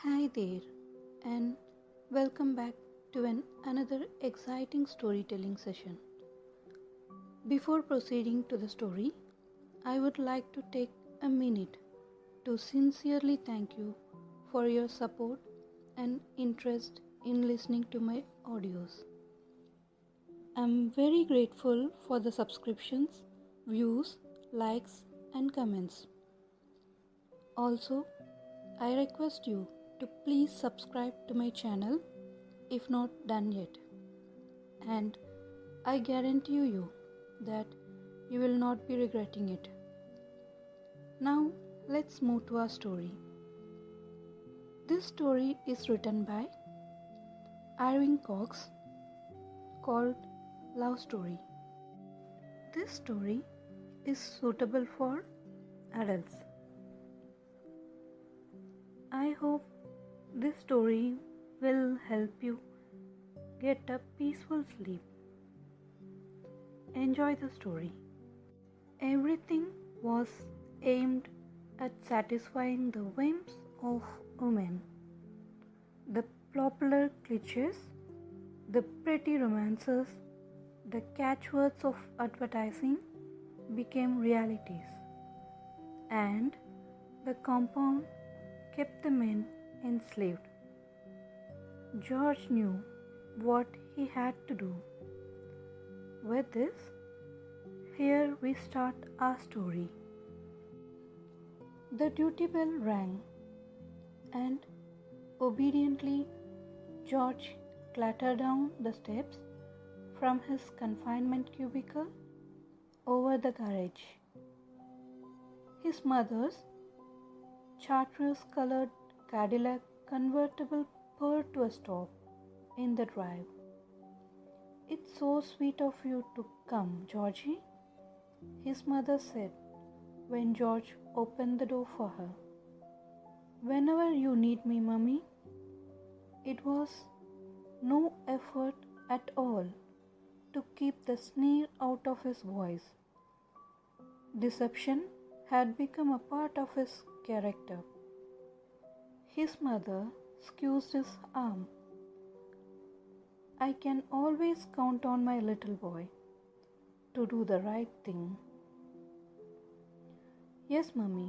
Hi there, and welcome back to another exciting storytelling session. Before proceeding to the story, I would like to take a minute to sincerely thank you for your support and interest in listening to my audios. I'm very grateful for the subscriptions, views, likes, and comments. Also, I request you to please subscribe to my channel if not done yet, and I guarantee you that you will not be regretting it. Now, let's move to our story. This story is written by Irving Cox called Love Story. This story is suitable for adults. I hope this story will help you get a peaceful sleep. Enjoy the story. Everything was aimed at satisfying the whims of women. The popular cliches, the pretty romances, the catchwords of advertising became realities, and the compound kept the men enslaved. George knew what he had to do. With this, here we start our story. The duty bell rang, and obediently George clattered down the steps from his confinement cubicle over the garage. His mother's chartreuse-colored Cadillac convertible purred to a stop in the drive. "It's so sweet of you to come, Georgie," his mother said when George opened the door for her. "Whenever you need me, Mummy." It was no effort at all to keep the sneer out of his voice. Deception had become a part of his character. His mother squeezed his arm. "I can always count on my little boy to do the right thing." "Yes, Mummy."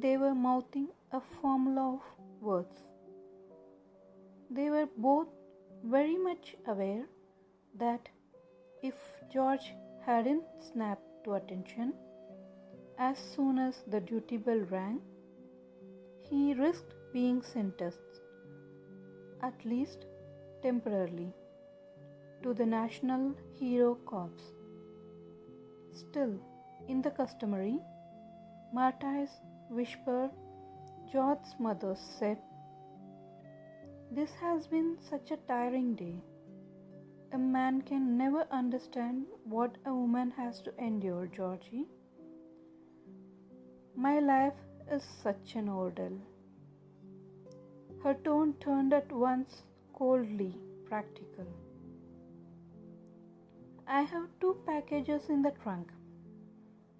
They were mouthing a formula of words. They were both very much aware that if George hadn't snapped to attention as soon as the duty bell rang, he risked being sentenced, at least temporarily, to the National Hero Corps. Still, in the customary, Marty's whisper, George's mother said, "This has been such a tiring day. A man can never understand what a woman has to endure, Georgie. My life is such an ordeal." Her tone turned at once coldly practical. "I have 2 packages in the trunk.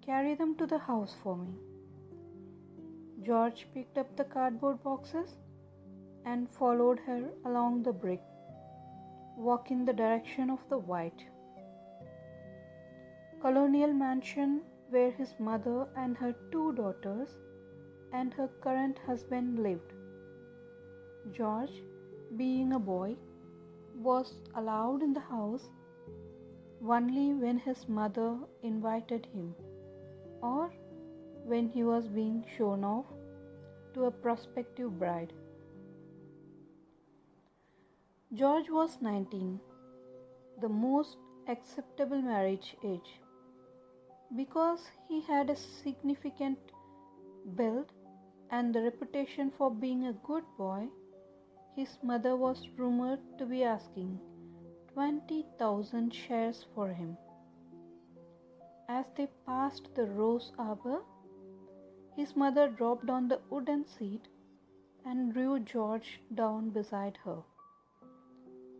Carry them to the house for me." George picked up the cardboard boxes and followed her along the brick walk in the direction of the white colonial mansion where his mother and her 2 daughters and her current husband lived. George, being a boy, was allowed in the house only when his mother invited him or when he was being shown off to a prospective bride. George was 19, the most acceptable marriage age. Because he had a significant build and the reputation for being a good boy, his mother was rumored to be asking 20,000 shares for him. As they passed the rose arbor, his mother dropped on the wooden seat and drew George down beside her.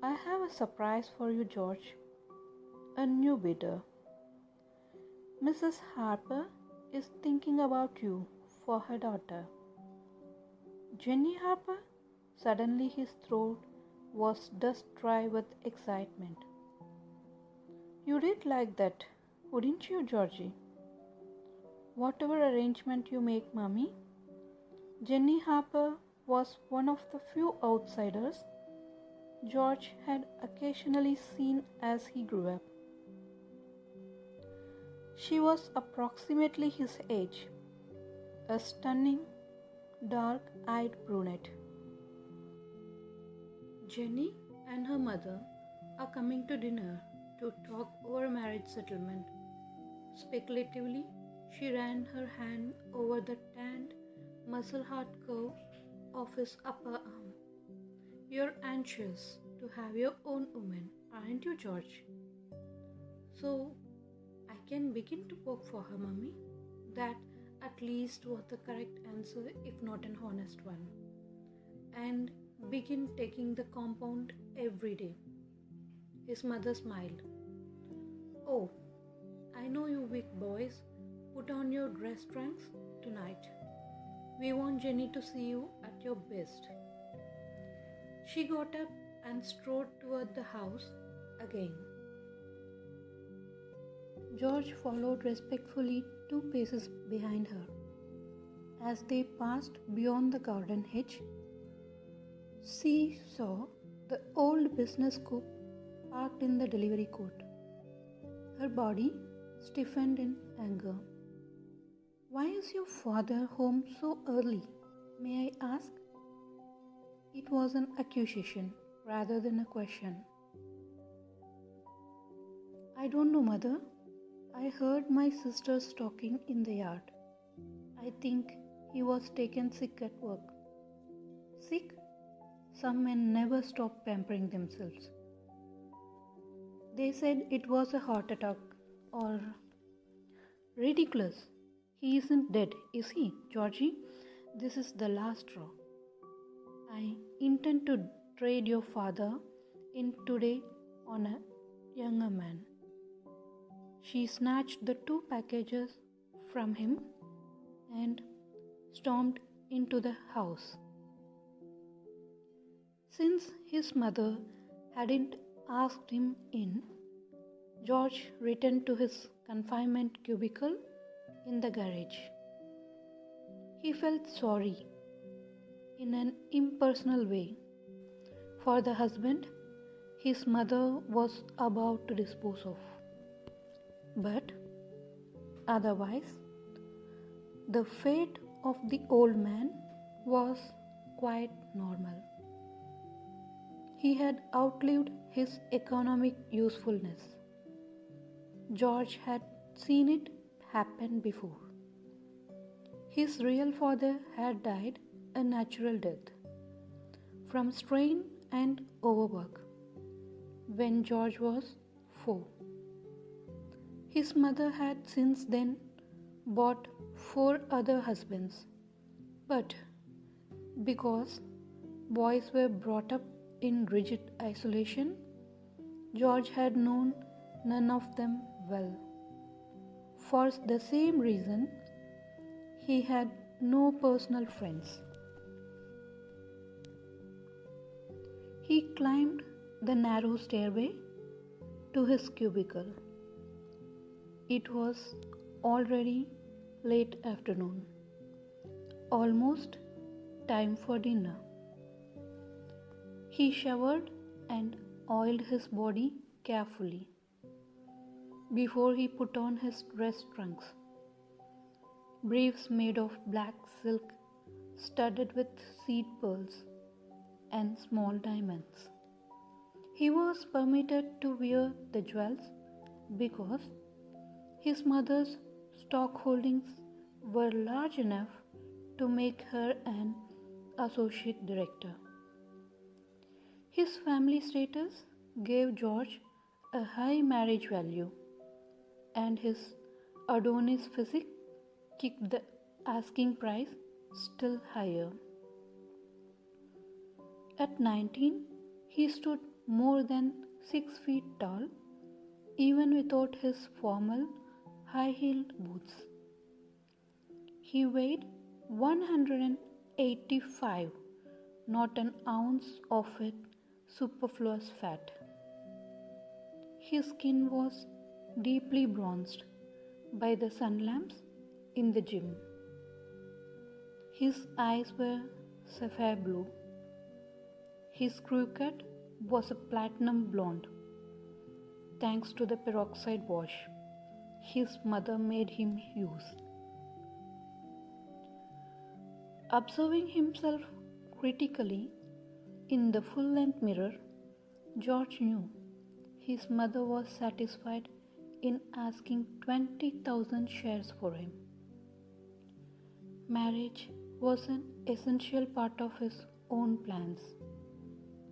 "I have a surprise for you, George. A new bidder. Mrs. Harper is thinking about you for her daughter." Jenny Harper? Suddenly his throat was dust dry with excitement. You did like that, wouldn't you, Georgie? Whatever arrangement you make, Mummy. Jenny Harper was one of the few outsiders George had occasionally seen as he grew up. She was approximately his age, a stunning, dark-eyed brunette. Jenny and her mother are coming to dinner to talk over marriage settlement. Speculatively, she ran her hand over the tanned, muscle-hard curve of his upper arm. You're anxious to have your own woman, aren't you, George? So, I can begin to work for her, Mummy. That at least was the correct answer, if not an honest one. And begin taking the compound every day. His mother smiled. Oh, I know you weak boys. Put on your dress trunks tonight. We want Jenny to see you at your best. She got up and strode toward the house again. George followed respectfully 2 paces behind her. As they passed beyond the garden hedge, she saw the old business coupe parked in the delivery court. Her body stiffened in anger. Why is your father home so early? May I ask? It was an accusation rather than a question. I don't know, Mother. I heard my sisters talking in the yard. I think he was taken sick at work. Sick? Some men never stop pampering themselves. They said it was a heart attack or... Ridiculous. He isn't dead, is he, Georgie? This is the last straw. I intend to trade your father in today on a younger man. She snatched the 2 packages from him and stormed into the house. Since his mother hadn't asked him in, George returned to his confinement cubicle in the garage. He felt sorry, in an impersonal way, for the husband his mother was about to dispose of. But otherwise, the fate of the old man was quite normal. He had outlived his economic usefulness. George had seen it happen before. His real father had died a natural death from strain and overwork when George was 4. His mother had since then bought 4 other husbands, but because boys were brought up in rigid isolation, George had known none of them well. For the same reason, he had no personal friends. He climbed the narrow stairway to his cubicle. It was already late afternoon, almost time for dinner. He showered and oiled his body carefully before he put on his dress trunks, briefs made of black silk studded with seed pearls and small diamonds. He was permitted to wear the jewels because his mother's stock holdings were large enough to make her an associate director. His family status gave George a high marriage value, and his Adonis physique kicked the asking price still higher. At 19, he stood more than 6 feet tall, even without his formal high-heeled boots. He weighed 85, not an ounce of it superfluous fat. His skin was deeply bronzed by the sun lamps in the gym. His eyes were sapphire blue. His crew cut was a platinum blonde, thanks to the peroxide wash his mother made him use. Observing himself critically in the full-length mirror, George knew his mother was satisfied in asking 20,000 shares for him. Marriage was an essential part of his own plans.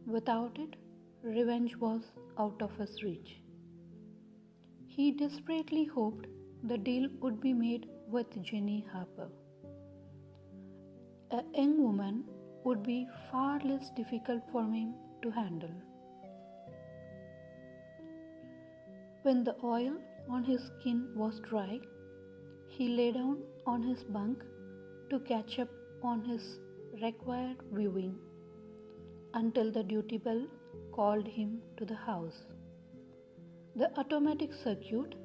Without it, revenge was out of his reach. He desperately hoped the deal would be made with Jenny Harper. A young woman would be far less difficult for him to handle. When the oil on his skin was dry, he lay down on his bunk to catch up on his required viewing until the duty bell called him to the house. The automatic circuit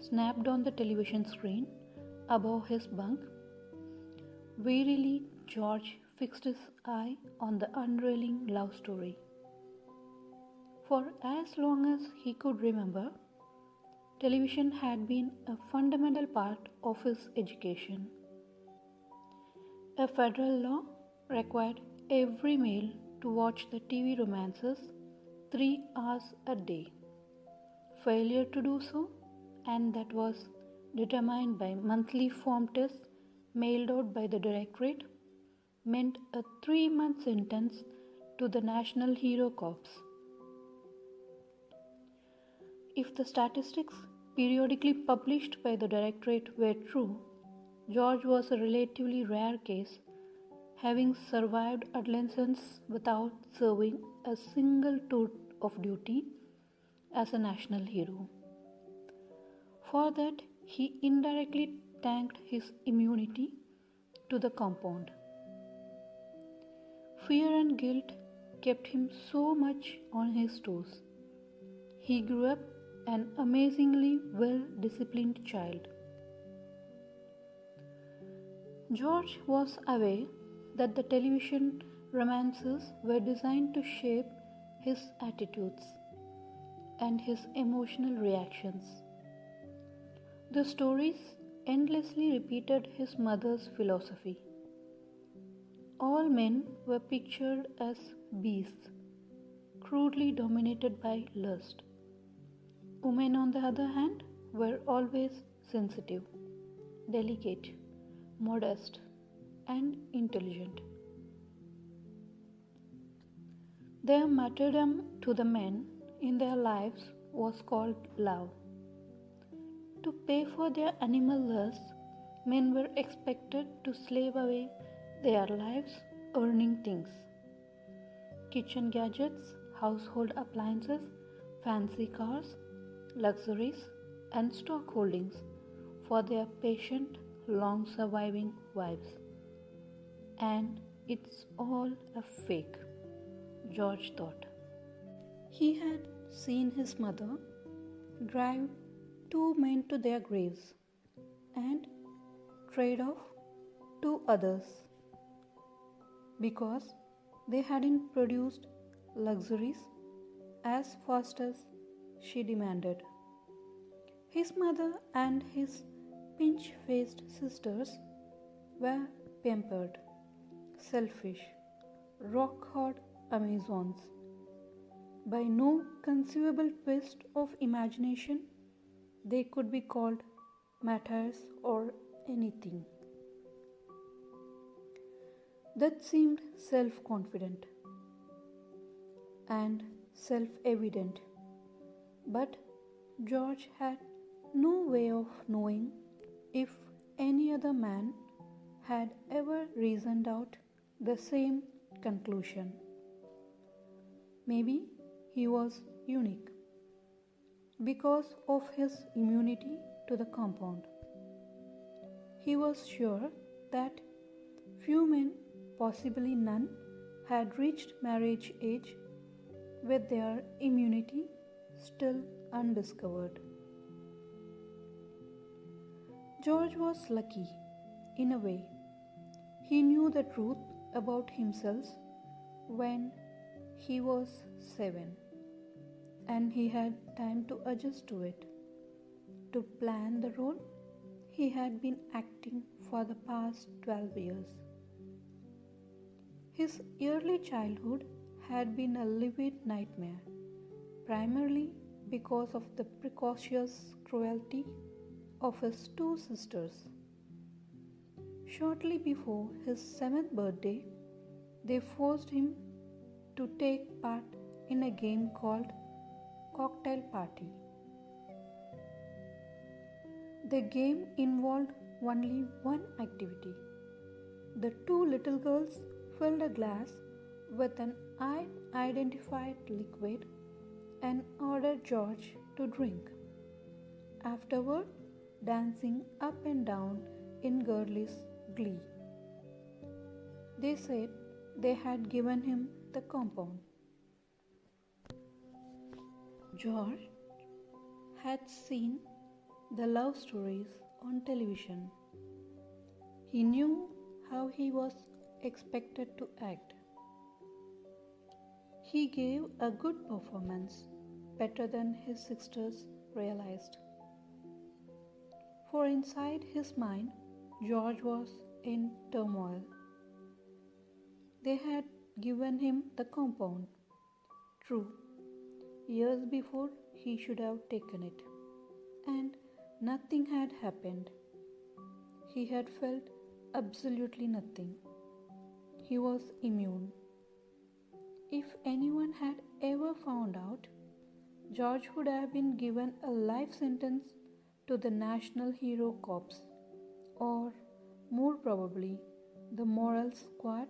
snapped on the television screen above his bunk. Wearily, George fixed his eye on the unrolling love story. For as long as he could remember, television had been a fundamental part of his education. A federal law required every male to watch the TV romances 3 hours a day. Failure to do so, and that was determined by monthly form tests mailed out by the Directorate, meant a 3-month sentence to the National Hero Corps. If the statistics periodically published by the Directorate were true, George was a relatively rare case, having survived adolescence without serving a single tour of duty as a national hero. For that, he indirectly thanked his immunity to the compound. Fear and guilt kept him so much on his toes. He grew up an amazingly well-disciplined child. George was aware that the television romances were designed to shape his attitudes and his emotional reactions. The stories endlessly repeated his mother's philosophy. All men were pictured as beasts, crudely dominated by lust. Women, on the other hand, were always sensitive, delicate, modest, and intelligent. Their martyrdom to the men in their lives was called love. To pay for their animal lusts, men were expected to slave away their lives earning things: kitchen gadgets, household appliances, fancy cars, luxuries, and stock holdings for their patient, long-surviving wives. And it's all a fake, George thought. He had seen his mother drive 2 men to their graves and trade off 2 others because they hadn't produced luxuries as fast as she demanded. His mother and his pinch-faced sisters were pampered, selfish, rock-hard Amazons. By no conceivable twist of imagination, they could be called martyrs or anything. That seemed self-confident and self-evident, but George had no way of knowing if any other man had ever reasoned out the same conclusion. Maybe he was unique because of his immunity to the compound. He was sure that few men possibly none, had reached marriage age with their immunity still undiscovered. George was lucky, in a way. He knew the truth about himself when he was 7, and he had time to adjust to it, to plan the role he had been acting for the past 12 years. His early childhood had been a livid nightmare, primarily because of the precocious cruelty of his two sisters. Shortly before his 7th birthday, they forced him to take part in a game called Cocktail Party. The game involved only one activity. The two little girls filled a glass with an unidentified liquid and ordered George to drink. Afterward, dancing up and down in girlish glee. They said they had given him the compound. George had seen the love stories on television. He knew how he was expected to act. He gave a good performance, better than his sisters realized. For inside his mind, George was in turmoil. They had given him the compound. True, years before he should have taken it. And nothing had happened. He had felt absolutely nothing. He was immune. If anyone had ever found out, George would have been given a life sentence to the National Hero Corps, or more probably, the moral squad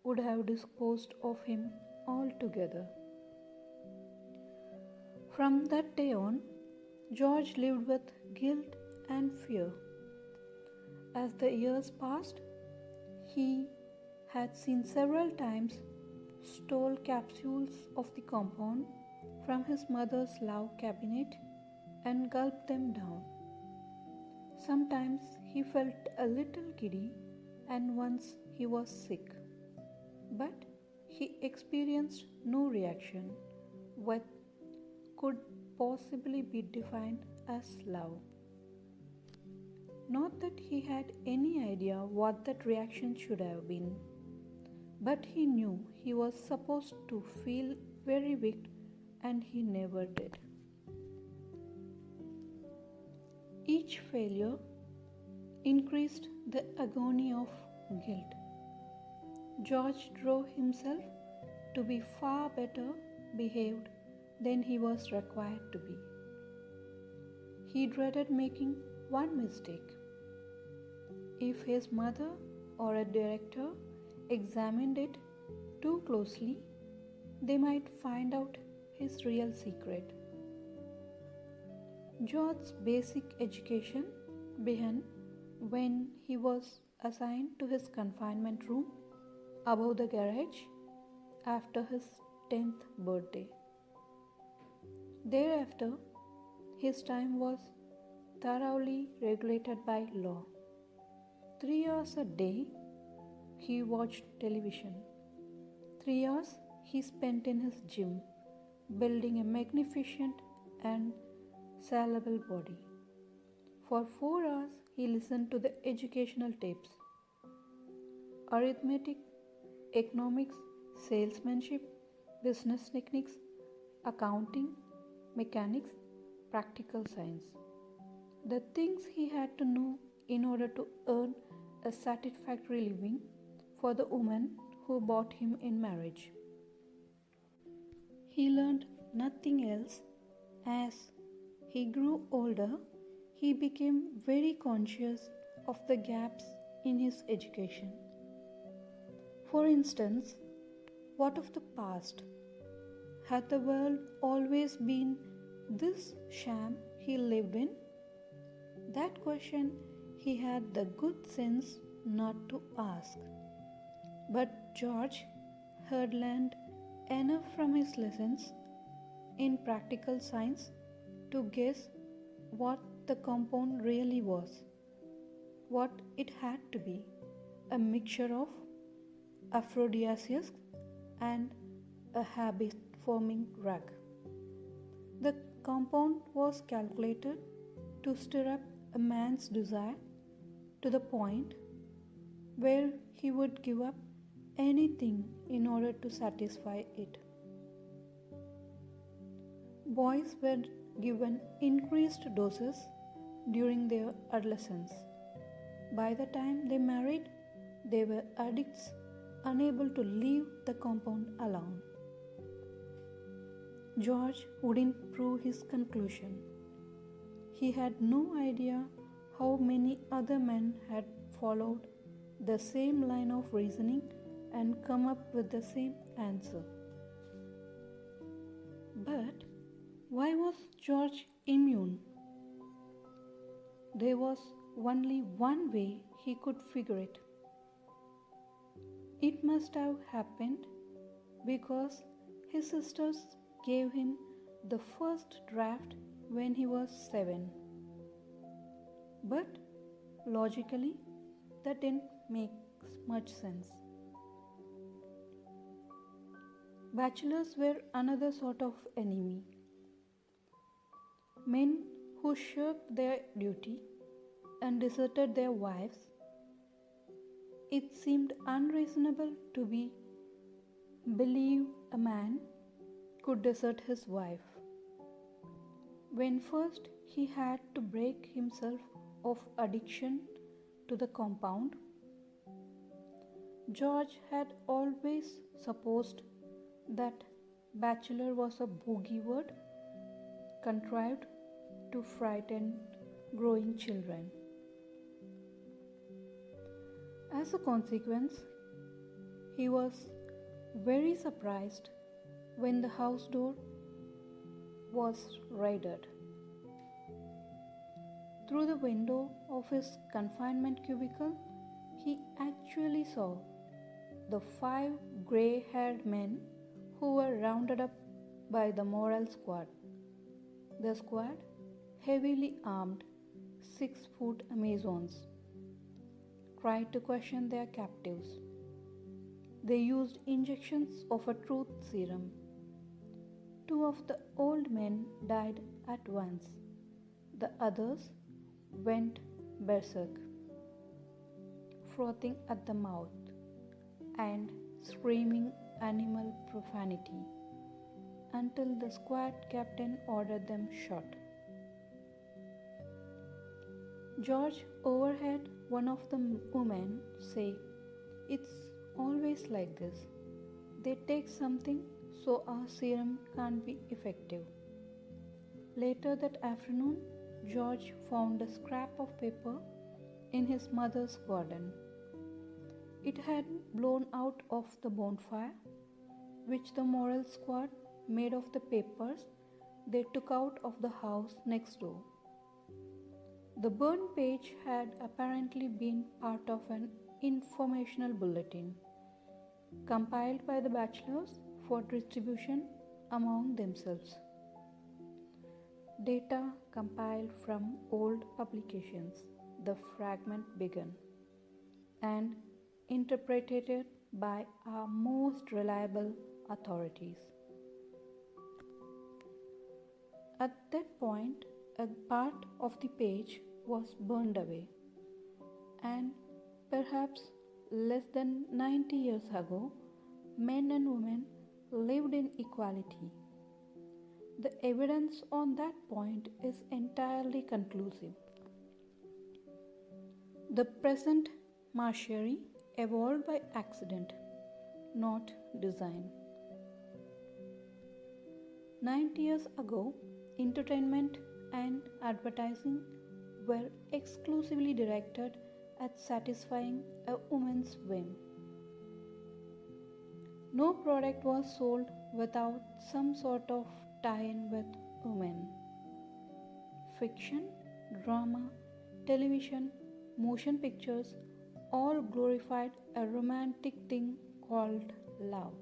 would have disposed of him altogether. From that day on, George lived with guilt and fear. As the years passed, he had seen several times stole capsules of the compound from his mother's love cabinet and gulped them down. Sometimes he felt a little giddy, and once he was sick. But he experienced no reaction, what could possibly be defined as love. Not that he had any idea what that reaction should have been, but he knew he was supposed to feel very weak, and he never did. Each failure increased the agony of guilt. George drove himself to be far better behaved than he was required to be. He dreaded making one mistake. If his mother or a director examined it too closely, they might find out his real secret. George's basic education began when he was assigned to his confinement room above the garage after his 10th birthday. Thereafter, his time was thoroughly regulated by law. 3 hours a day he watched television. 3 hours he spent in his gym, building a magnificent and salable body. For 4 hours he listened to the educational tapes. Arithmetic, economics, salesmanship, business techniques, accounting, mechanics, practical science. The things he had to know in order to earn a satisfactory living for the woman who bought him in marriage. He learned nothing else. As he grew older, he became very conscious of the gaps in his education. For instance, what of the past? Had the world always been this sham he lived in? That question he had the good sense not to ask. But George had learned enough from his lessons in practical science to guess what the compound really was, what it had to be, a mixture of aphrodisiacs and a habit forming drug. The compound was calculated to stir up a man's desire to the point where he would give up anything in order to satisfy it. Boys were given increased doses during their adolescence. By the time they married, they were addicts unable to leave the compound alone. George wouldn't prove his conclusion. He had no idea how many other men had followed the same line of reasoning and come up with the same answer. But why was George immune? There was only one way he could figure it. It must have happened because his sisters gave him the first draft when he was 7. But logically, that didn't make much sense. Bachelors were another sort of enemy. Men who shirked their duty and deserted their wives. It seemed unreasonable to believe a man could desert his wife. When first he had to break himself of addiction to the compound, George had always supposed that bachelor was a boogie word contrived to frighten growing children. As a consequence, he was very surprised when the house door was raided. Through the window of his confinement cubicle, he actually saw the 5 grey-haired men who were rounded up by the moral squad. The squad, heavily armed, 6-foot Amazons, tried to question their captives. They used injections of a truth serum. 2 of the old men died at once. The others went berserk, frothing at the mouth and screaming animal profanity until the squad captain ordered them shot. George overheard one of the women say, "It's always like this. They take something so our serum can't be effective." Later that afternoon, George found a scrap of paper in his mother's garden. It had blown out of the bonfire, which the moral squad made of the papers they took out of the house next door. The burned page had apparently been part of an informational bulletin compiled by the bachelors for distribution among themselves. Data compiled from old publications, the fragment began, and interpreted by our most reliable authorities. At that point, a part of the page was burned away, and perhaps less than 90 years ago, men and women lived in equality. The evidence on that point is entirely conclusive. The present machinery evolved by accident, not design. 90 years ago, entertainment and advertising were exclusively directed at satisfying a woman's whim. No product was sold without some sort of tie-in with women. Fiction, drama, television, motion pictures all glorified a romantic thing called love.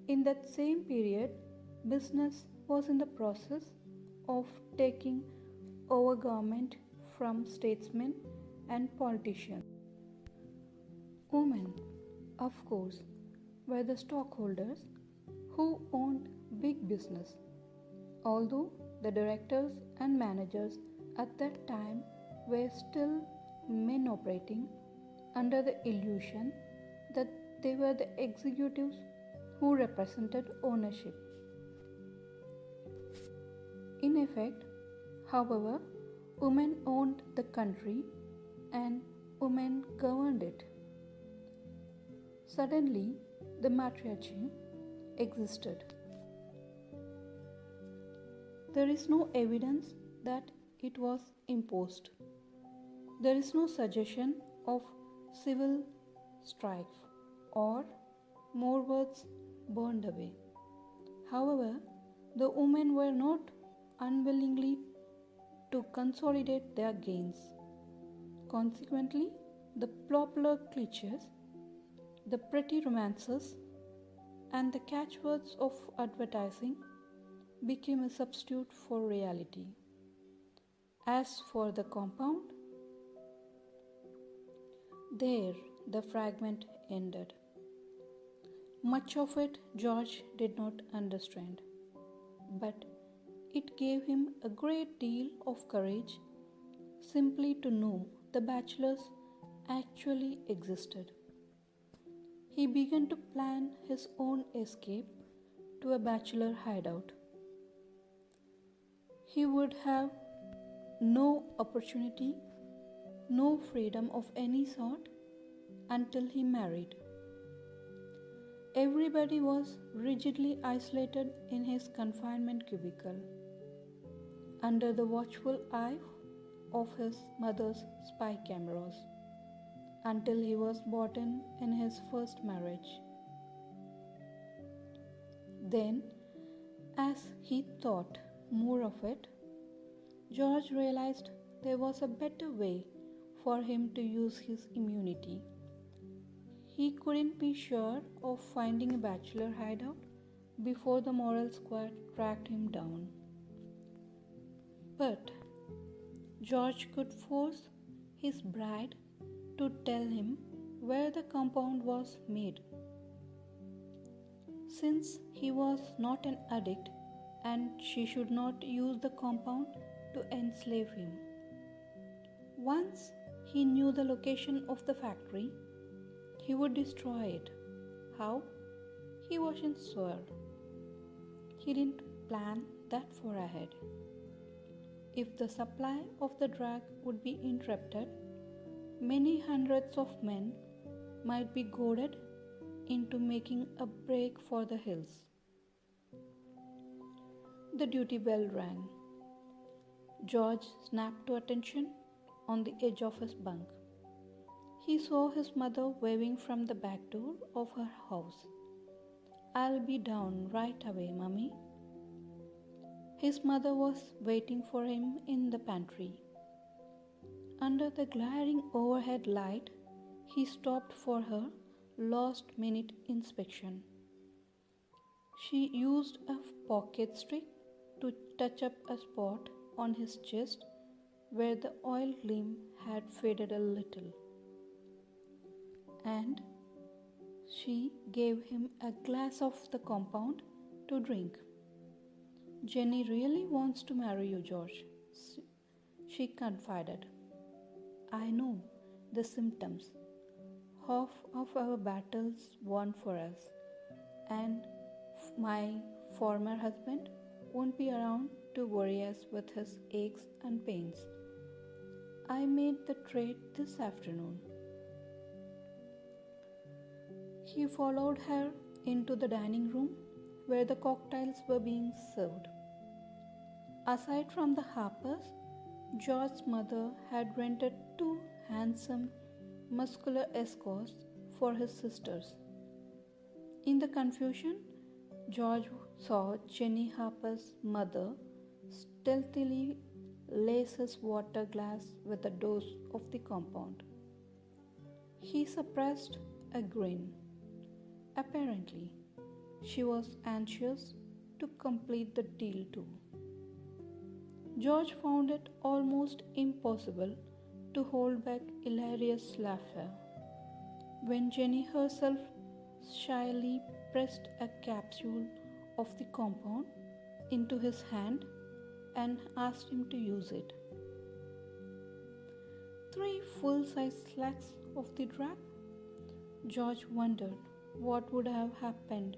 In that same period, business was in the process of taking over government from statesmen and politicians. Women, of course, were the stockholders who owned big business, although the directors and managers at that time were still men operating under the illusion that they were the executives who represented ownership. In effect, however, women owned the country and women governed it. Suddenly, the matriarchy existed. There is no evidence that it was imposed. There is no suggestion of civil strife or more words burned away. However, the women were not unwillingly to consolidate their gains. Consequently, the popular cliches, the pretty romances, and the catchwords of advertising became a substitute for reality. As for the compound, there the fragment ended. Much of it George did not understand, but it gave him a great deal of courage simply to know the bachelors actually existed. He began to plan his own escape to a bachelor hideout. He would have no opportunity, no freedom of any sort until he married. Everybody was rigidly isolated in his confinement cubicle, under the watchful eye of his mother's spy cameras, until he was beaten in his first marriage. Then, as he thought more of it, George realized there was a better way for him to use his immunity. He couldn't be sure of finding a bachelor hideout before the moral squad tracked him down. But George could force his bride to tell him where the compound was made. Since he was not an addict and she should not use the compound to enslave him. Once he knew the location of the factory, he would destroy it. How? He wasn't sure. He didn't plan that far ahead. If the supply of the drug would be interrupted, many hundreds of men might be goaded into making a break for the hills. The duty bell rang. George snapped to attention on the edge of his bunk. He saw his mother waving from the back door of her house. "I'll be down right away, Mummy." His mother was waiting for him in the pantry. Under the glaring overhead light, he stopped for her last-minute inspection. She used a pocket stick to touch up a spot on his chest where the oil gleam had faded a little. And she gave him a glass of the compound to drink. "Jenny really wants to marry you, George," she confided. "I know the symptoms. Half of our battles won for us, and my former husband won't be around to worry us with his aches and pains. I made the trade this afternoon." He followed her into the dining room where the cocktails were being served. Aside from the Harpers, George's mother had rented 2 handsome, muscular escorts for his sisters. In the confusion, George saw Jenny Harper's mother stealthily lace his water glass with a dose of the compound. He suppressed a grin. Apparently, she was anxious to complete the deal too. George found it almost impossible to hold back hilarious laughter when Jenny herself shyly pressed a capsule of the compound into his hand and asked him to use it. 3 full-size slugs of the drug? George wondered what would have happened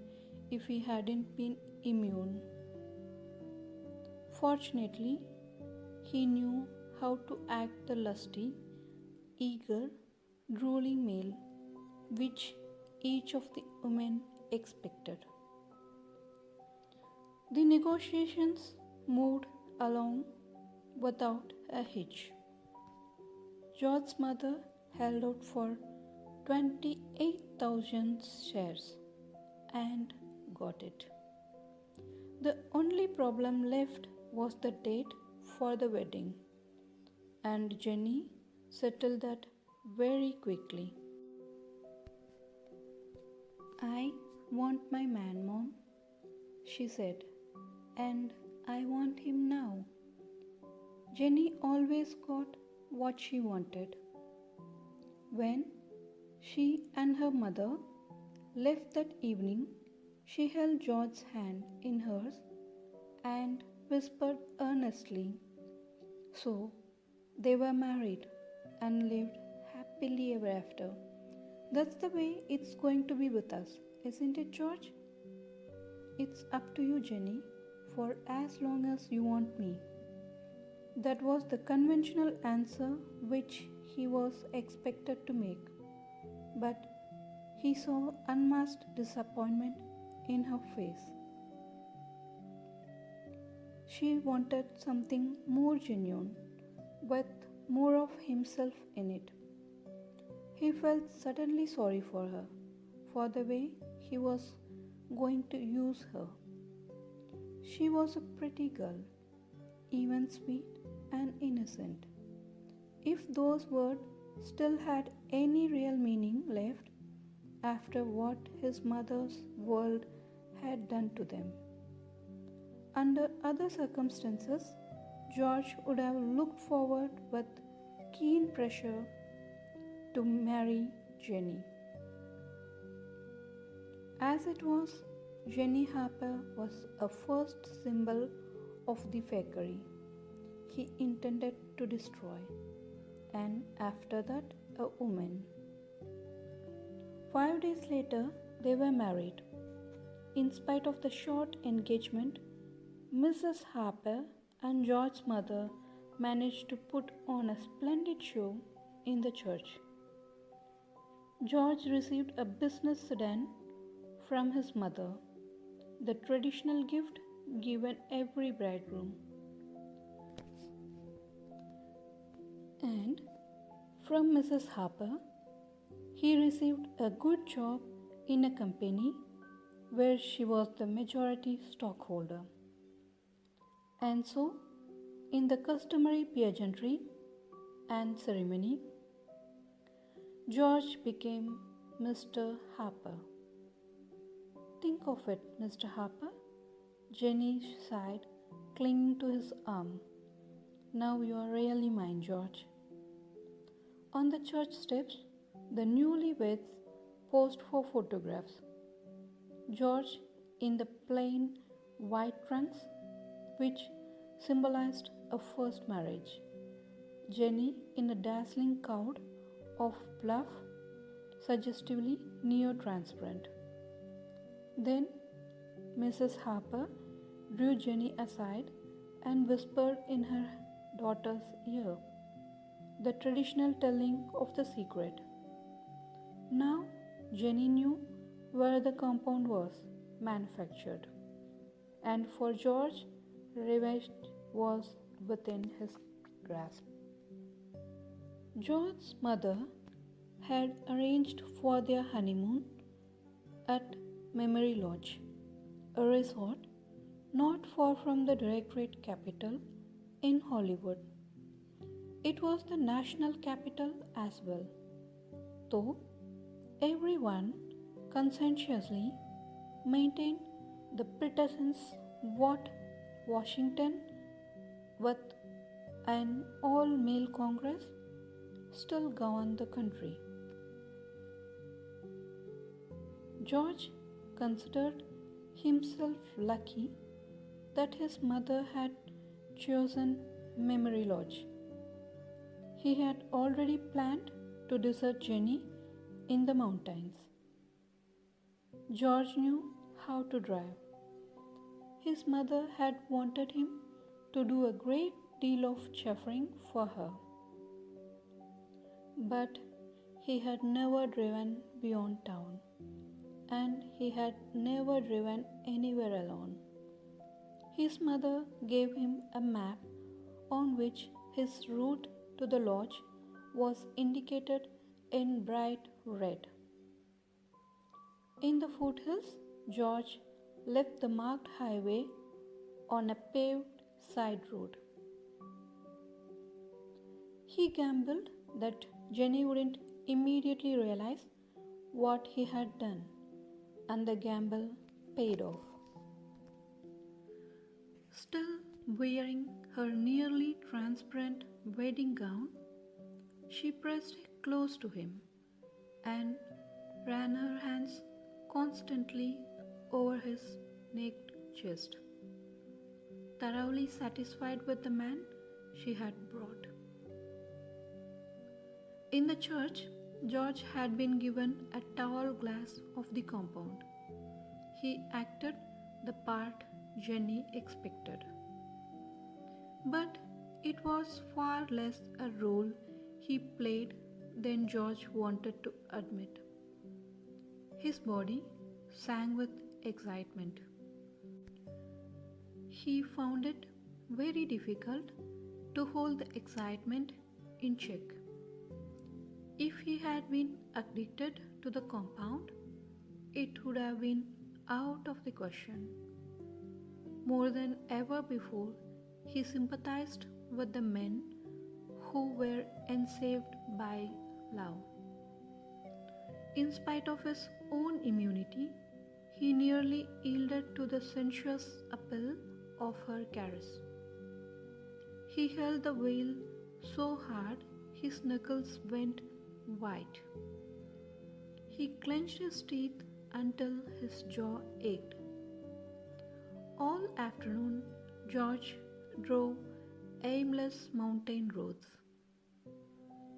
if he hadn't been immune. Fortunately, he knew how to act the lusty, eager, drooling male which each of the women expected. The negotiations moved along without a hitch. George's mother held out for 28,000 shares and got it. The only problem left was the date for the wedding, and Jenny settled that very quickly. "I want my man, Mom," she said, "and I want him now." Jenny always got what she wanted. When she and her mother left that evening, she held George's hand in hers and whispered earnestly. So they were married and lived happily ever after. That's the way it's going to be with us, isn't it, George? It's up to you, Jenny, for as long as you want me. That was the conventional answer which he was expected to make. But he saw unmasked disappointment in her face. She wanted something more genuine, with more of himself in it. He felt suddenly sorry for her, for the way he was going to use her. She was a pretty girl, even sweet and innocent. If those words still had any real meaning left after what his mother's world had done to them. Under other circumstances, George would have looked forward with keen pressure to marry Jenny. As it was, Jenny Harper was a first symbol of the fakery he intended to destroy, and after that, a woman. 5 days later, they were married. In spite of the short engagement, Mrs. Harper and George's mother managed to put on a splendid show in the church. George received a business sedan from his mother, the traditional gift given every bridegroom. And from Mrs. Harper, he received a good job in a company where she was the majority stockholder. And so, in the customary pageantry and ceremony, George became Mr. Harper. "Think of it, Mr. Harper," Jenny sighed, clinging to his arm. "Now you are really mine, George." On the church steps, the newlyweds posed for photographs. George in the plain white trunks, which symbolized a first marriage. Jenny in a dazzling coat of bluff, suggestively near-transparent. Then Mrs. Harper drew Jenny aside and whispered in her daughter's ear the traditional telling of the secret. Now Jenny knew where the compound was manufactured, and for George, revenge was within his grasp. George's mother had arranged for their honeymoon at Memory Lodge, a resort not far from the directorate capital in Hollywood. It was the national capital as well. though everyone conscientiously maintained the pretense what Washington, with an all-male Congress, still governed the country. George considered himself lucky that his mother had chosen Memory Lodge. He had already planned to desert Jenny in the mountains. George knew how to drive. His mother had wanted him to do a great deal of chauffeuring for her, but he had never driven beyond town, and he had never driven anywhere alone. His mother gave him a map on which his route to the lodge was indicated in bright red. In the foothills, George left the marked highway on a paved side road. He gambled that Jenny wouldn't immediately realize what he had done, and the gamble paid off. Still wearing her nearly transparent wedding gown, she pressed close to him and ran her hands constantly over his naked chest, thoroughly satisfied with the man she had brought. In the church, George had been given a tall glass of the compound. He acted the part Jenny expected. But it was far less a role he played than George wanted to admit. His body sang with excitement. He found it very difficult to hold the excitement in check. If he had been addicted to the compound, it would have been out of the question. More than ever before, he sympathized with the men who were enslaved by love. In spite of his own immunity, he nearly yielded to the sensuous appeal of her caress. He held the veil so hard his knuckles went white. He clenched his teeth until his jaw ached. All afternoon, George drove aimless mountain roads,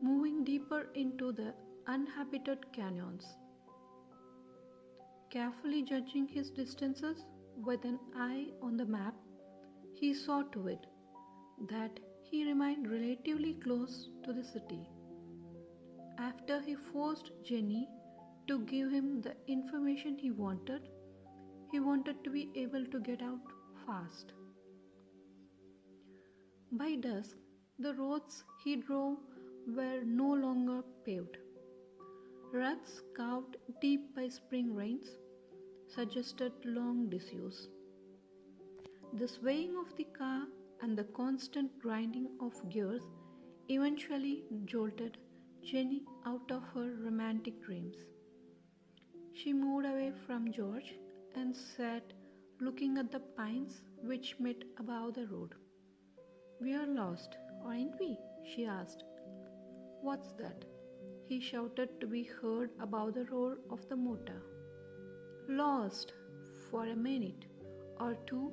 moving deeper into the uninhabited canyons. Carefully judging his distances with an eye on the map, he saw to it that he remained relatively close to the city. After he forced Jenny to give him the information he wanted to be able to get out fast. By dusk, the roads he drove were no longer paved. Ruts carved deep by spring rains suggested long disuse. The swaying of the car and the constant grinding of gears eventually jolted Jenny out of her romantic dreams. She moved away from George and sat looking at the pines which met above the road. "We are lost, aren't we?" she asked. "What's that?" he shouted to be heard above the roar of the motor. Lost. For a minute or two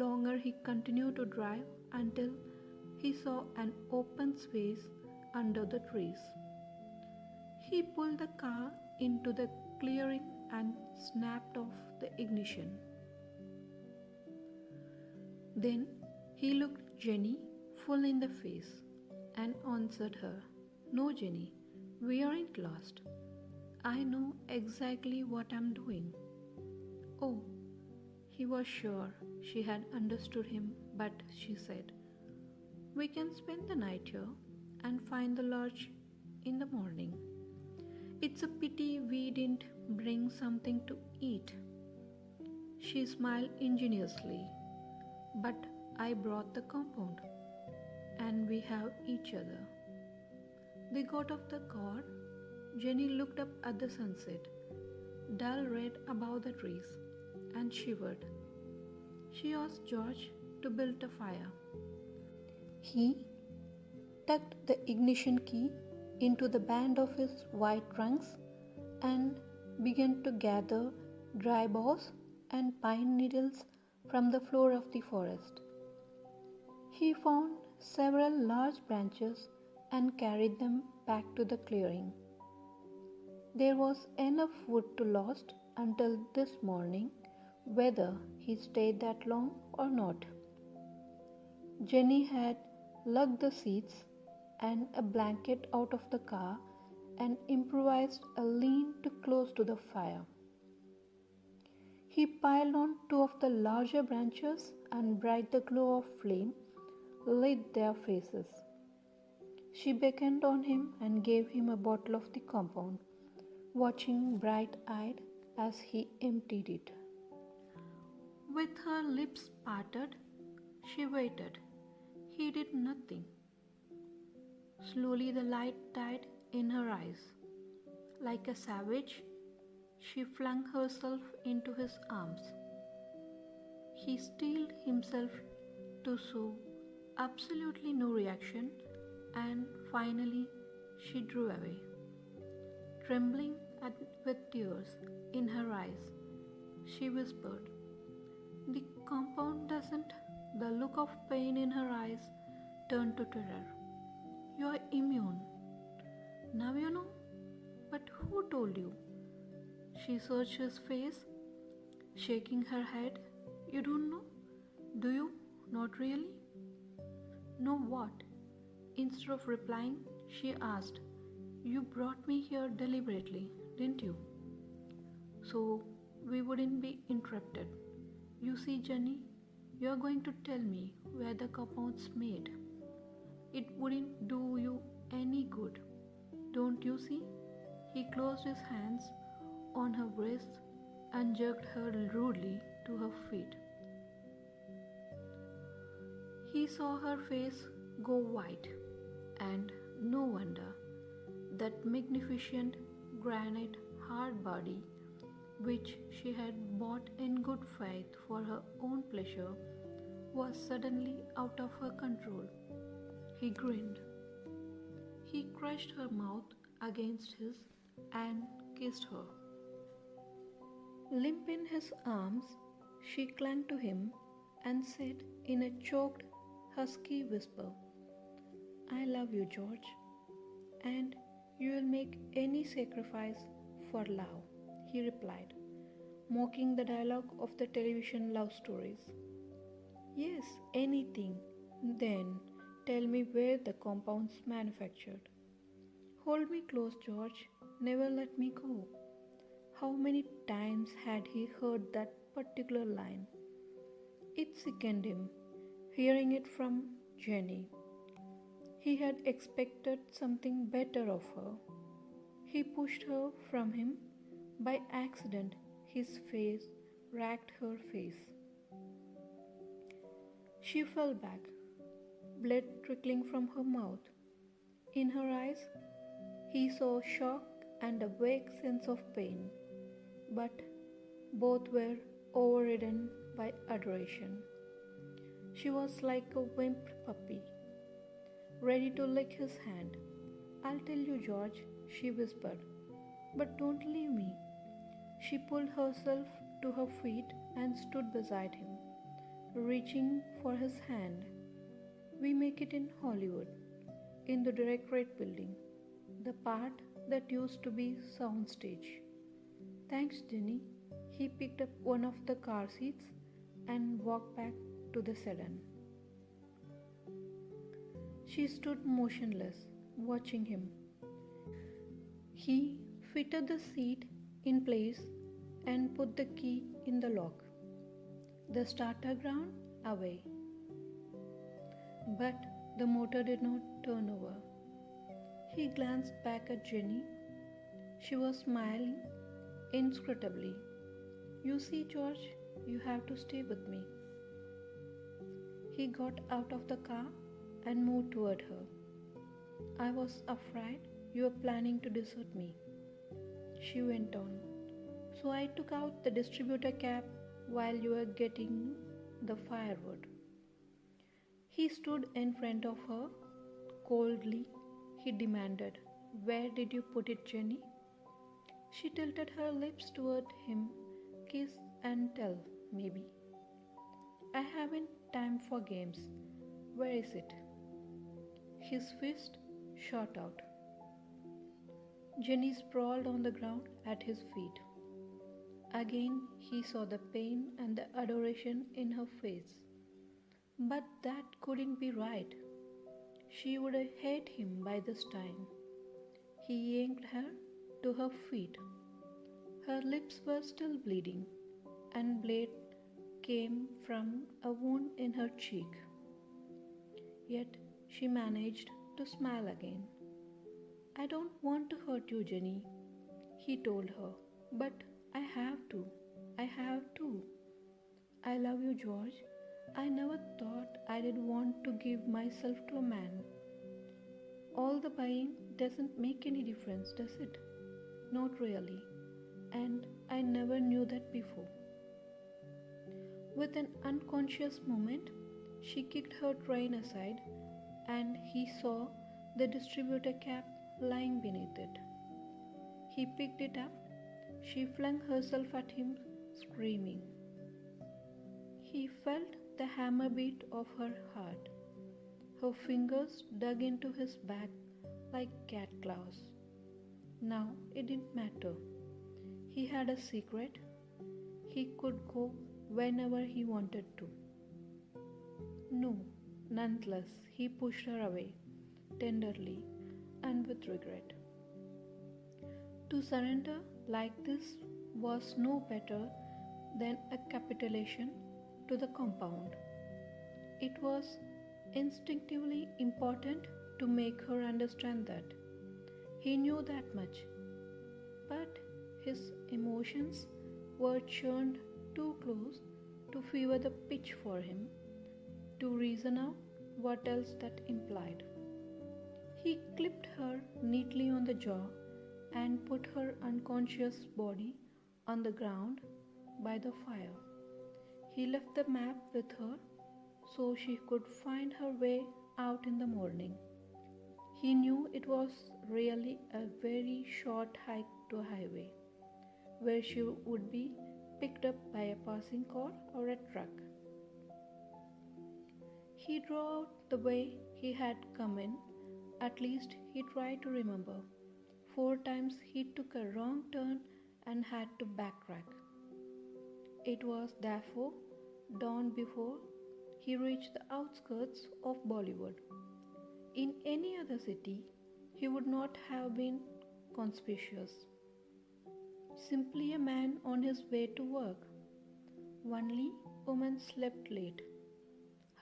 longer he continued to drive until he saw an open space under the trees. He pulled the car into the clearing and snapped off the ignition. Then he looked Jenny full in the face and answered her, "No, Jenny, we aren't lost. I know exactly what I'm doing." Oh, he was sure she had understood him, but she said, "We can spend the night here and find the lodge in the morning. It's a pity we didn't bring something to eat." She smiled ingeniously. "But I brought the compound, and we have each other." They got off the car Jenny looked up at the sunset, dull red above the trees, and shivered. She asked George to build a fire. He tucked the ignition key into the band of his white trunks and began to gather dry boughs and pine needles from the floor of the forest. He found several large branches and carried them back to the clearing. There was enough wood to last until this morning, whether he stayed that long or not. Jenny had lugged the seats and a blanket out of the car and improvised a lean-to close to the fire. He piled on two of the larger branches and bright the glow of flame lit their faces. She beckoned on him and gave him a bottle of the compound, watching bright-eyed as he emptied it. With her lips parted, she waited. He did nothing. Slowly the light died in her eyes. Like a savage, she flung herself into his arms. He steeled himself to show absolutely no reaction, and finally she drew away. Trembling with tears in her eyes, she whispered, "The compound doesn't." The look of pain in her eyes turned to terror. "You are immune. Now you know. But who told you?" She searched his face, shaking her head. "You don't know? Do you? Not really?" "Know what?" Instead of replying, she asked, "You brought me here deliberately, didn't you? So we wouldn't be interrupted. You see, Jenny, you are going to tell me where the compound's made. It wouldn't do you any good. Don't you see?" He closed his hands on her breasts and jerked her rudely to her feet. He saw her face go white, and no wonder. That magnificent granite hard body, which she had bought in good faith for her own pleasure, was suddenly out of her control. He grinned. He crushed her mouth against his and kissed her. Limp in his arms, she clung to him and said in a choked, husky whisper, "I love you, George, and you will make any sacrifice for love," he replied, mocking the dialogue of the television love stories. "Yes, anything. Then tell me where the compound's manufactured. Hold me close, George. Never let me go." How many times had he heard that particular line? It sickened him, hearing it from Jenny. He had expected something better of her. He pushed her from him. By accident, his face racked her face. She fell back, blood trickling from her mouth. In her eyes, he saw shock and a vague sense of pain, but both were overridden by adoration. She was like a whimped puppy, ready to lick his hand. "I'll tell you, George," she whispered, "but don't leave me." She pulled herself to her feet and stood beside him, reaching for his hand. "We make it in Hollywood, in the Directorate building, the part that used to be soundstage." "Thanks, Jenny." He picked up one of the car seats and walked back to the sedan. She stood motionless, watching him. He fitted the seat in place and put the key in the lock. The starter ground away. But the motor did not turn over. He glanced back at Jenny. She was smiling inscrutably. "You see, George, you have to stay with me." He got out of the car and moved toward her. "I was afraid you were planning to desert me," She went on. So I took out the distributor cap while you were getting the firewood. He stood in front of her. Coldly, he demanded, "Where did you put it, Jenny?" She tilted her lips toward him. "Kiss and tell, maybe." "I haven't time for games. Where is it?" His fist shot out. Jenny sprawled on the ground at his feet. Again he saw the pain and the adoration in her face. But that couldn't be right. She would hate him by this time. He yanked her to her feet. Her lips were still bleeding, and blood came from a wound in her cheek. Yet she managed to smile again. "I don't want to hurt you, Jenny," he told her, "but I have to. I have to. I love you, George. I never thought I did want to give myself to a man. All the buying doesn't make any difference, does it? Not really. And I never knew that before." With an unconscious movement, she kicked her train aside, and he saw the distributor cap lying beneath it. He picked it up. She flung herself at him, screaming. He felt the hammer beat of her heart. Her fingers dug into his back like cat claws. Now it didn't matter. He had a secret. He could go whenever he wanted to. No, nonetheless, he pushed her away, tenderly and with regret. To surrender like this was no better than a capitulation to the compound. It was instinctively important to make her understand that. He knew that much. But his emotions were churned too close to fever the pitch for him to reason out what else that implied. He clipped her neatly on the jaw and put her unconscious body on the ground by the fire. He left the map with her so she could find her way out in the morning. He knew it was really a very short hike to a highway, where she would be picked up by a passing car or a truck. He drove out the way he had come in. At least he tried to remember. 4 times he took a wrong turn and had to backtrack. It was therefore dawn before he reached the outskirts of Bollywood. In any other city, he would not have been conspicuous. Simply a man on his way to work. Only women slept late.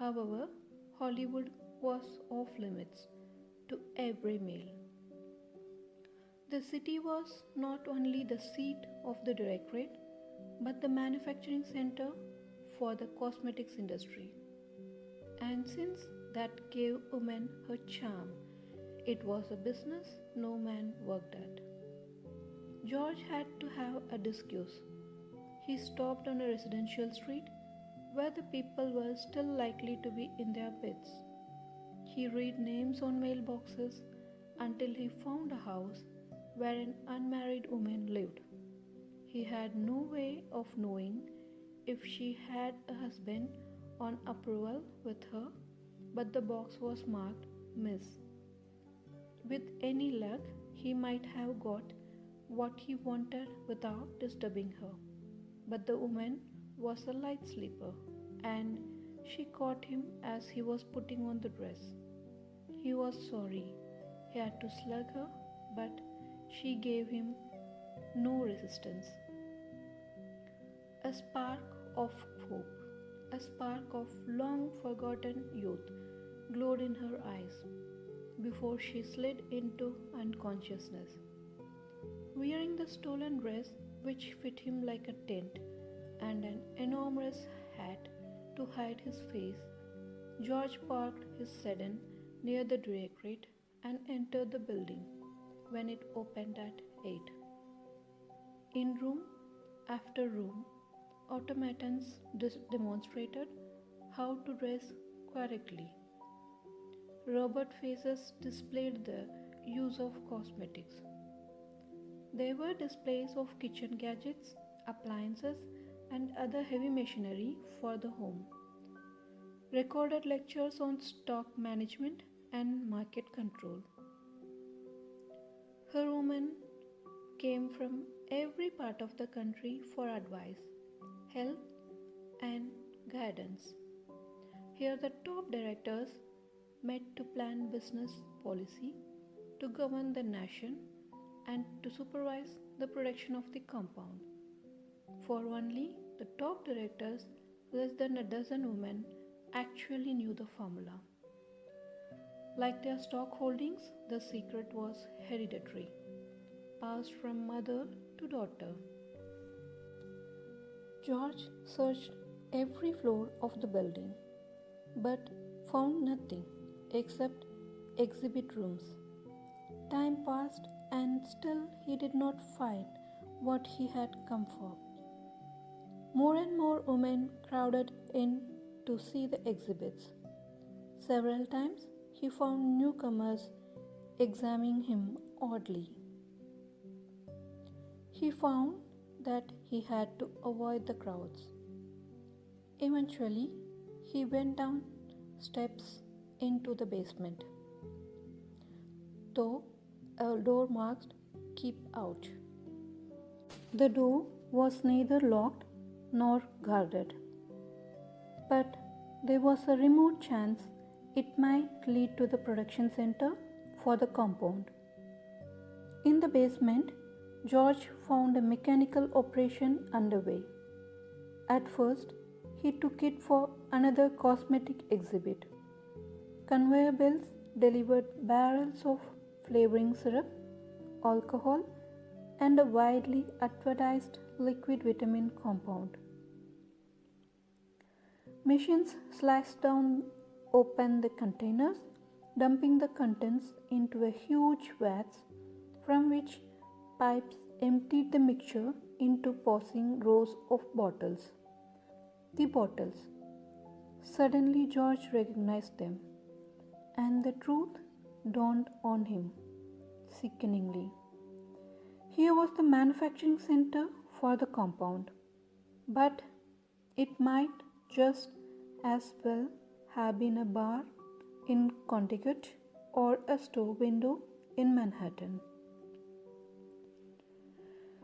However, Hollywood was off limits to every male. The city was not only the seat of the directorate, but the manufacturing center for the cosmetics industry. And since that gave women her charm, it was a business no man worked at. George had to have a disuse. He stopped on a residential street where the people were still likely to be in their beds. He read names on mailboxes until he found a house where an unmarried woman lived. He had no way of knowing if she had a husband on approval with her, but the box was marked Miss. With any luck, he might have got what he wanted without disturbing her. But the woman was a light sleeper, and she caught him as he was putting on the dress. He was sorry he had to slug her, but she gave him no resistance. A spark of hope, a spark of long forgotten youth glowed in her eyes before she slid into unconsciousness. Wearing the stolen dress, which fit him like a tent, and an enormous hat to hide his face, George parked his sedan near the directorate and entered the building when it opened at 8. In room after room, automatons demonstrated how to dress correctly. Robot faces displayed the use of cosmetics. There were displays of kitchen gadgets, appliances, and other heavy machinery for the home. Recorded lectures on stock management and market control. Her women came from every part of the country for advice, help, and guidance. Here, the top directors met to plan business policy, to govern the nation, and to supervise the production of the compound. For only the top directors, less than a dozen women actually knew the formula. Like their stock holdings, the secret was hereditary, passed from mother to daughter. George searched every floor of the building, but found nothing except exhibit rooms. Time passed and still he did not find what he had come for. More and more women crowded in to see the exhibits. Several times he found newcomers examining him oddly. He found that he had to avoid the crowds. Eventually, he went down steps into the basement, though a door marked "Keep Out." The door was neither locked nor guarded, but there was a remote chance it might lead to the production center for the compound. In the basement, George found a mechanical operation underway. At first, he took it for another cosmetic exhibit. Conveyor belts delivered barrels of flavoring syrup, alcohol, and a widely advertised liquid vitamin compound. Machines sliced down open the containers, dumping the contents into a huge vats from which pipes emptied the mixture into passing rows of bottles. The bottles. Suddenly George recognized them, and the truth dawned on him, sickeningly. Here was the manufacturing center for the compound, but it might just as well have been a bar in Connecticut or a store window in Manhattan.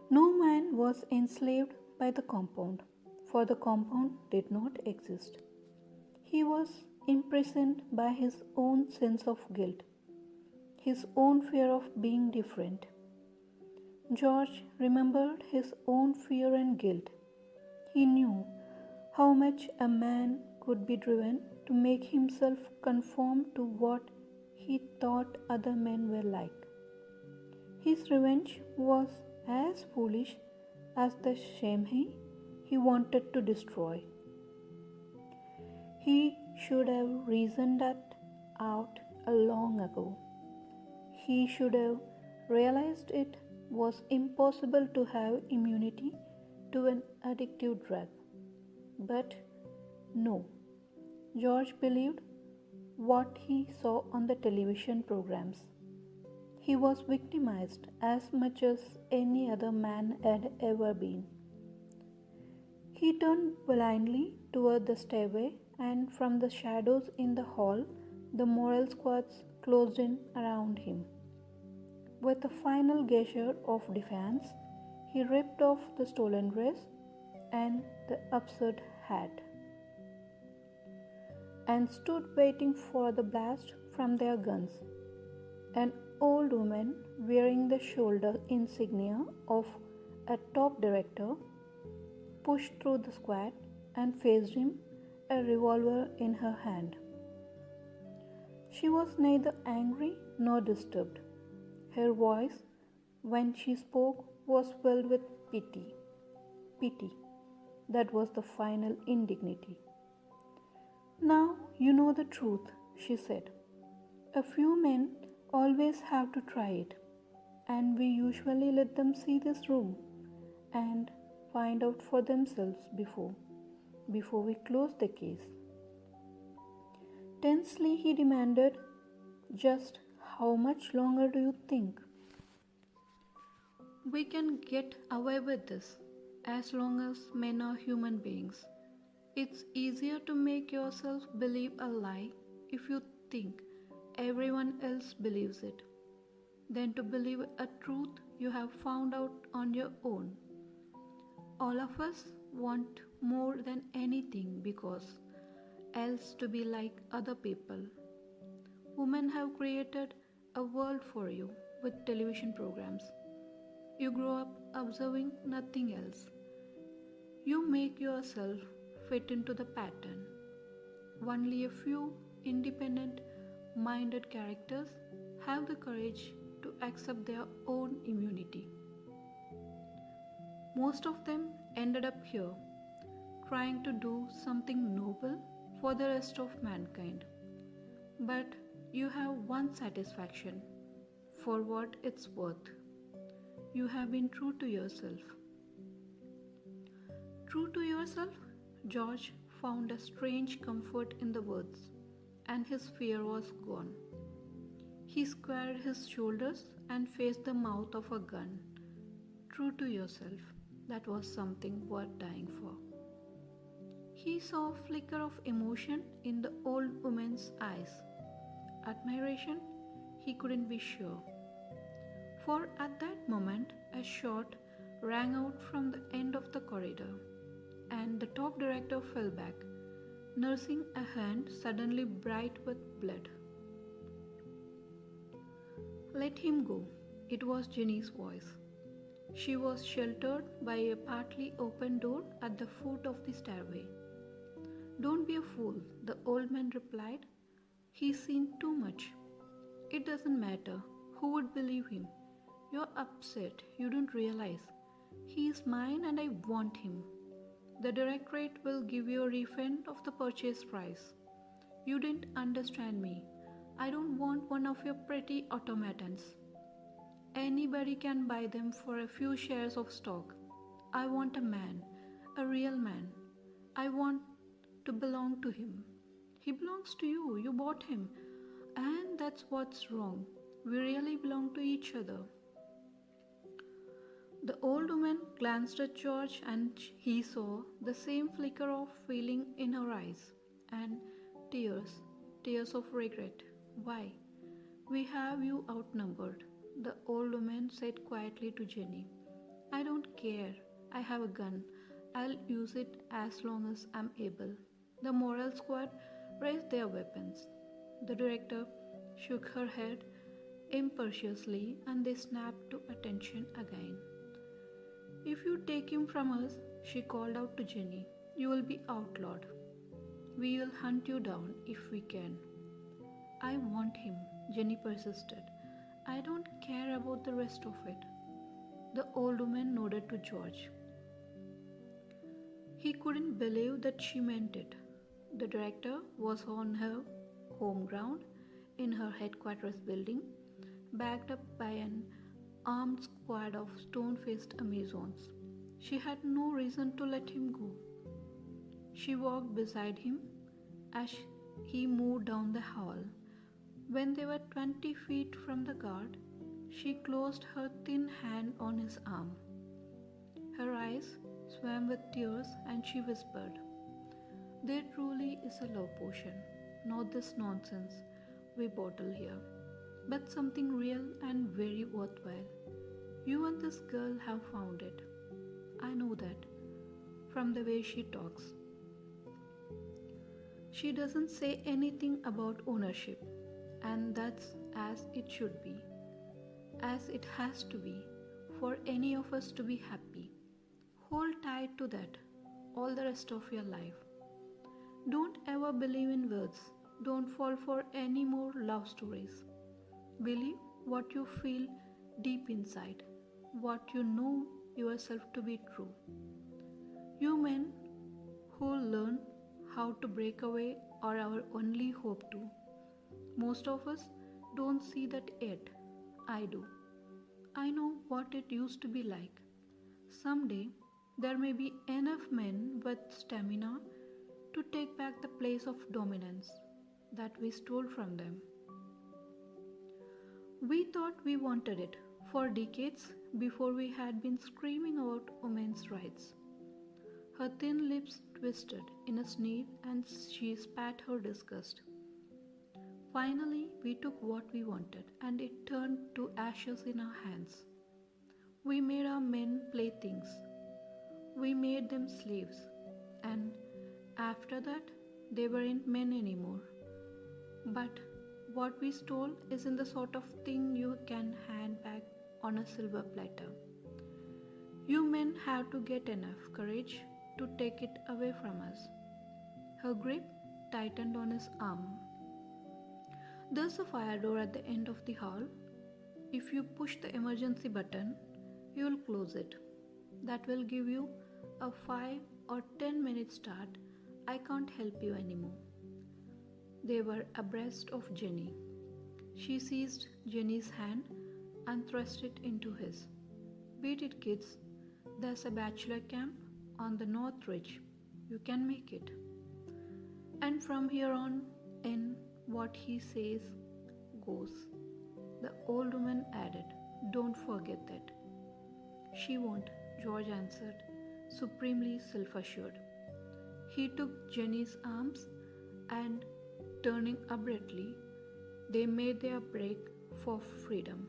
No man was enslaved by the compound, for the compound did not exist. He was imprisoned by his own sense of guilt, his own fear of being different. George remembered his own fear and guilt. He knew how much a man could be driven to make himself conform to what he thought other men were like. His revenge was as foolish as the shame he wanted to destroy. He should have reasoned that out long ago. He should have realized it was impossible to have immunity to an addictive drug. But no, George believed what he saw on the television programs. He was victimized as much as any other man had ever been. He turned blindly toward the stairway, and from the shadows in the hall, the moral squads closed in around him. With a final gesture of defiance, he ripped off the stolen dress and the absurd hat, and stood waiting for the blast from their guns. An old woman wearing the shoulder insignia of a top director pushed through the squad and faced him, a revolver in her hand. She was neither angry nor disturbed. Her voice, when she spoke, was filled with pity. Pity. That was the final indignity. "Now you know the truth," she said. "A few men always have to try it, and we usually let them see this room and find out for themselves before we close the case. Tensely he demanded, "Just how much longer do you think we can get away with this? As long as men are human beings, it's easier to make yourself believe a lie if you think everyone else believes it than to believe a truth you have found out on your own. All of us want more than anything because else to be like other people. Women have created a world for you with television programs. You grow up observing nothing else. You make yourself fit into the pattern. Only a few independent minded characters have the courage to accept their own immunity. Most of them ended up here, trying to do something noble for the rest of mankind. But you have one satisfaction, for what it's worth. You have been true to yourself. True to yourself? George found a strange comfort in the words, and his fear was gone. He squared his shoulders and faced the mouth of a gun. True to yourself, that was something worth dying for. He saw a flicker of emotion in the old woman's eyes. Admiration? He couldn't be sure. For at that moment, a shot rang out from the end of the corridor, and the top director fell back, nursing a hand suddenly bright with blood. "Let him go," it was Jenny's voice. She was sheltered by a partly open door at the foot of the stairway. "Don't be a fool," the old man replied. "He's seen too much. It doesn't matter. Who would believe him? You're upset. You don't realize. He's mine and I want him. The directorate will give you a refund of the purchase price. You didn't understand me. I don't want one of your pretty automatons. Anybody can buy them for a few shares of stock. I want a man, a real man. I want to belong to him. He belongs to you. You bought him. And that's what's wrong. We really belong to each other." The old woman glanced at George and he saw the same flicker of feeling in her eyes and tears of regret. "Why? We have you outnumbered," the old woman said quietly to Jenny. "I don't care. I have a gun. I'll use it as long as I'm able." The moral squad raised their weapons. The director shook her head imperiously and they snapped to attention again. "If you take him from us," she called out to Jenny, "you will be outlawed. We will hunt you down if we can." "I want him," Jenny persisted. "I don't care about the rest of it." The old woman nodded to George. He couldn't believe that she meant it. The director was on her home ground in her headquarters building, backed up by an armed squad of stone-faced Amazons. She had no reason to let him go. She walked beside him as he moved down the hall. When they were 20 feet from the guard, she closed her thin hand on his arm. Her eyes swam with tears and she whispered, "There truly is a love potion, not this nonsense we bottle here, but something real and very worthwhile. You and this girl have found it. I know that from the way she talks. She doesn't say anything about ownership, and that's as it should be, as it has to be, for any of us to be happy. Hold tight to that all the rest of your life. Don't ever believe in words. Don't fall for any more love stories. Believe what you feel deep inside, what you know yourself to be true. You men who learn how to break away are our only hope too. Most of us don't see that yet. I do. I know what it used to be like. Someday, there may be enough men with stamina to take back the place of dominance that we stole from them. We thought we wanted it for decades before we had been screaming about women's rights. Her thin lips twisted in a sneer and she spat her disgust. Finally, we took what we wanted and it turned to ashes in our hands. We made our men playthings. We made them slaves. And after that, they weren't men anymore. But what we stole isn't the sort of thing you can hand back on a silver platter. You men have to get enough courage to take it away from us. Her grip tightened on his arm. There's a fire door at the end of the hall. If you push the emergency button, you'll close it. That will give you a 5 or 10 minute start. I can't help you anymore. They were abreast of Jenny. She seized Jenny's hand and thrust it into his. Beat it, kids. There's a bachelor camp on the North Ridge. You can make it. And from here on in, what he says goes. The old woman added, Don't forget that. She won't, George answered, supremely self-assured. He took Jenny's arms and, turning abruptly, they made their break for freedom.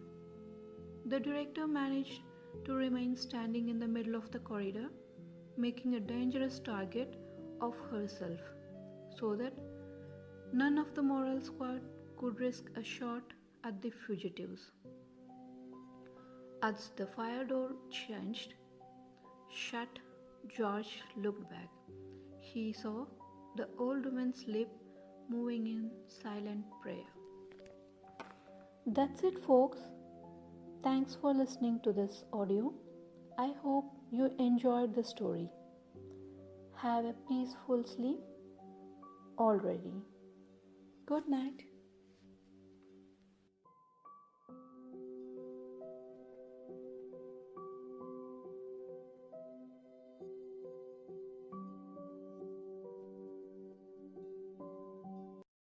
The director managed to remain standing in the middle of the corridor, making a dangerous target of herself, so that none of the moral squad could risk a shot at the fugitives. As the fire door changed shut, George looked back. He saw the old woman's lip moving in silent prayer. That's it, folks. Thanks for listening to this audio. I hope you enjoyed the story. Have a peaceful sleep already. Good night.